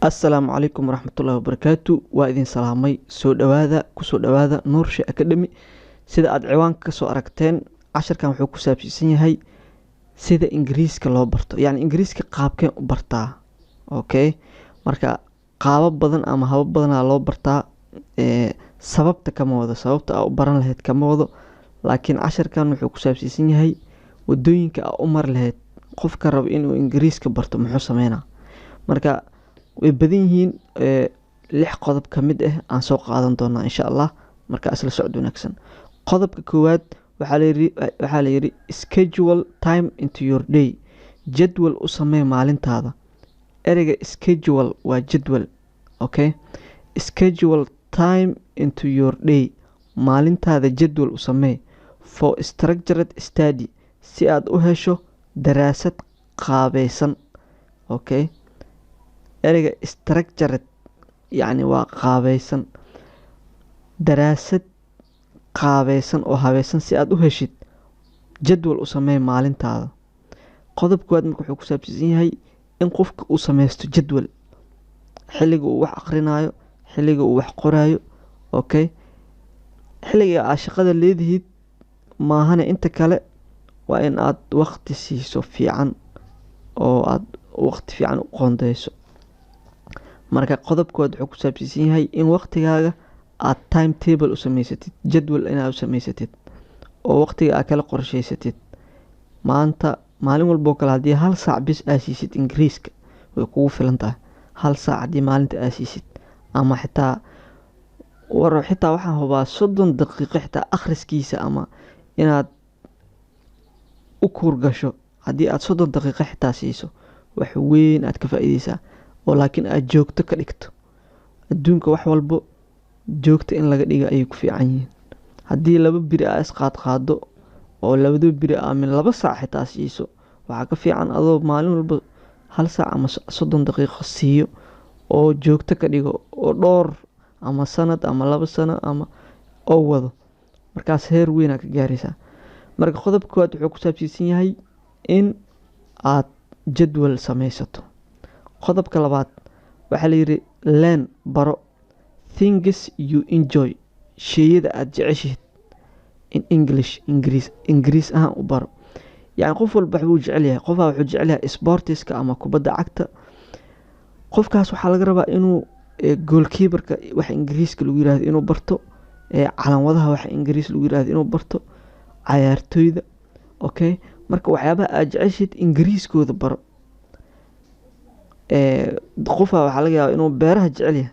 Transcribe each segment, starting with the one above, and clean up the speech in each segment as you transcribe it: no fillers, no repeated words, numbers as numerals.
Assalaamu calaykum waraxmatullaahi wabarakaatu. Waa idin salaamay. Kusoo dhawaada Nuurshe Academy. Sida aad ciwaanka ka soo aragteen, casharkan wuxuu ku saabsan yahay sida Ingiriiska loo barto. Yacni Ingiriiska qaabkeen u bartaa. Okay? Marka qaabab badan ama habab badan loo bartaa. Sababta kama wado, sababta aad u baran lahayd kama wado. Laakiin casharkan wuxuu ku saabsan yahay wadooyinka aad u mar lahayd. Qofka rabo inuu Ingiriiska barto muxuu sameynaa. Marka way badan yihiin 6 qodob ka mid ah aan soo qaadan doonaa insha Allah. Marka asla socod wanaagsan. Qodobka koowaad waxaa la yiri schedule time into your day. Jadwal u samee maalintaada. Ereyga schedule waa jadwal. Okay? Schedule time into your day. Maalintaada jadwal u samee for structured study si aad u hesho daraasad qaabaysan. Okay? ereyga structured yani waa qaabaysan, daraasad qaabaysan oo habaysan si aad u heshid jadwal u samee maalintaada. Qodob koowaad marka wuxuu ku saabsan yahay in qofka uu sameysto jadwal xilliga uu wax akhrinayo, xilliga uu wax qorayo. Okay? xilliga aad shaqada leedihid maahane inta kale waa in aad waqti siiso fiican oo aad waqti fiican u qoondeyso. Marka qodobkood wuxuu ku saabsan yahay in waqtigaaga aad timetable u sameysatid, jadwal inaad u sameysatid oo waqtiga aad kala qorsheysatid. Maanta maalin walba kala hadii 1 saac bis aad siisid Ingiriiska way kugu filan tahay. 1 saac hadii maalinta aad siisid ama xitaa waxaan hubaa 30 daqiiqo xitaa akhriskiisa ama inaad u kurgasho hadii aad 30 daqiiqo xitaa siiso wax weyn aad ka faa'iideysaa. oo laakiin aad joogto ka dhigto. Adduunka wax walbo joogto in laga dhigo ay ku fiican yihiin. Haddii 2 biri aad qaado oo 2 biri ama 2 saac xitaa siiso waxa ka fiican adoo maalin walba 1 saac ama 30 daqiiqo siiyo oo joogto ka dhigo oo dhowr ama sanad ama 2 sano ama oo wado. Markaas heer weyn aad ka gaaraysaa. Marka qodobkood wuxuu ku saabsan yahay in aad jadwal sameysato. Qodobka labaad waxaa la yiri learn baro things you enjoy, sheyada aad jeceshid in English Ingiriis ahaan u baro. Yani qof walba wuxuu jecel yahay, qof wuxuu jecel yahay sportiska ama kubadda cagta. Qofkaas waxaa laga rabaa inuu goalkeeper-ka wax Ingiriiska lagu yiraahdo inuu barto, calanwadaha wax Ingiriis lagu yiraahdo inuu barto, ciyaartoyda. Okay? Marka waxyaabaha aad jeceshid Ingiriiskooda baro. Qofka waxaa laga yaabaa inuu beeraha jecel yahay.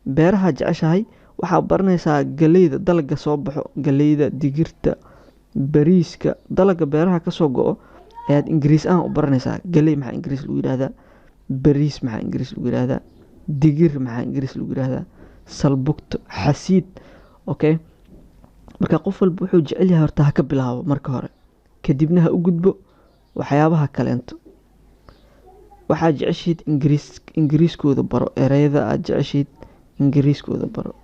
Beeraha jeceshahay waxaa baranaysaa galeyda dalaga soo baxo, galeyda, digirta, bariiska, dalaga beeraha ka soo go'o ayaad Ingiriis ahaan u baranaysaa. Galey maxaa Ingiriis lagu yiraahdaa? Bariis maxaa Ingiriis lagu yiraahdaa? Digir maxaa Ingiriis lagu yiraahdaa? Salbugto, xasiid. Okay? Marka qof walba wuxuu jecel yahay horta ha ka bilaabo marka hore. Kadibna ha u gudbo waxyaabaha kaleento. waxaa jeceshid Ingiriiskooda baro. Ereyada aad jeceshid Ingiriiskooda baro.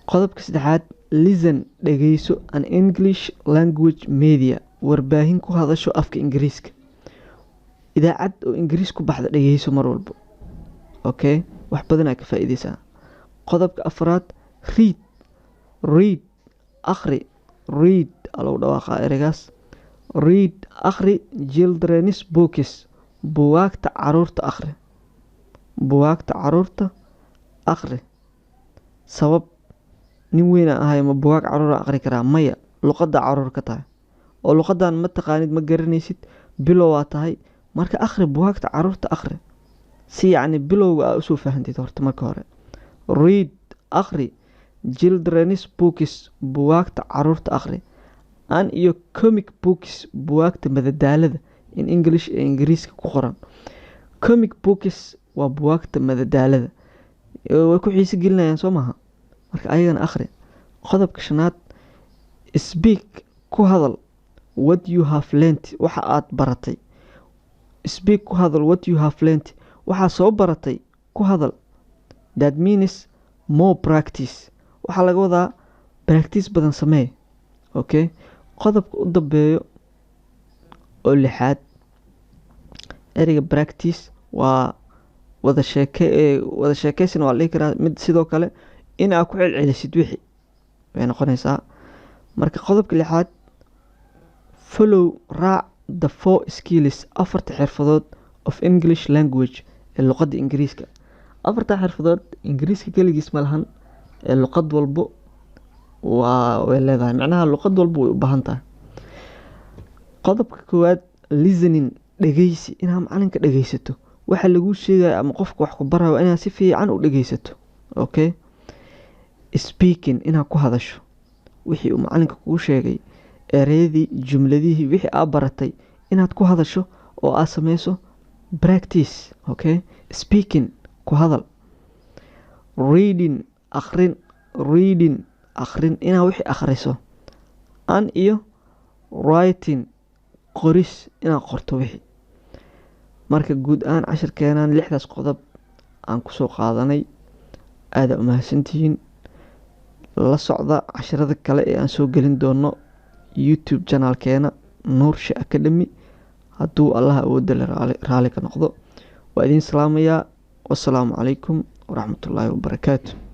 Qodobka 3 listen dhageyso an English language media, warbaahin ku hadasho afka Ingiriiska. Idaacad oo Ingiriis ku baxda dhageyso mar walba. Okay? wax badan aad ka faa'iideysaa. Qodobka 4 read akhri. Read alo dhawaaqa ereygaas. Read akhri children's books, buugaagta caruurta akhri. Buugaagta caruurta akhri. Sabab nin weyn ahay ma buugaag caruur akhri karaa? Maya, luqadda caruur ka tahay. oo luqadan ma taqaanid ma garanaysid bilow waa tahay. Marka akhri buugaagta caruurta akhri. Si yani bilowga aad u soo fahantid horta marka hore. Read akhri children's books, buugaagta caruurta akhri. An iyo comic books, buugaagta madadaalada in English ee Ingiriiska ku qoran. Comic books waa buugaagta madadaalada. Way ku xiiso gelinayaan soo maaha. Marka ayagana akhri. Qodobka 5 speak ku hadal what you have learned, waxa aad baratay. Speak ku hadal what you have learned, waxa soo baratay ku hadal. That means more practice. Waxa laga wadaa practice badan samee. Okay? Qodobka u dambeeyo oo 6 ereyga practice waa wada sheekeysin waa la dhihi karaa. mid sidoo kale in aad ku celcelisid wixii way noqonaysaa. marka qodobka lixaad, follow raac the 4 skills, 4 xirfadood of English language ee luqadda ingiriiska. 4 xirfadood ingiriiska keligiis ma lahan, ee luqad walbo way leedahay, macnaha luqad walbo way u baahan tahay. qodobka koowaad, listening, dhegeysi, inaad macalinka dhegeysato waxa lagu sheegaya ama qofka wax ku barayo inaad si fiican u dhegeysato. okay. speaking, inaad ku hadasho wixii uu macalinka kuu sheegay, ereyadii, jumladihii, wixii aad baratay inaad ku hadasho oo aad sameyso practice. okay. speaking, ku hadal. reading, akhrin, inaad wixii akhriso. iyo writing, qoris, inaad qorto wixii. marka guud ahaan cashirkeenan 6daas qodob aan kusoo qaadanay. aada umahadsantihiin. la socda cashirada kale ee aan soo gelin doono YouTube channelkeena Nuurshe Academy, hadduu Allah awoodda raali ka noqdo. waa idin salaamayaa. wassalaamu calaykum waraxmatullaahi wabarakaatu.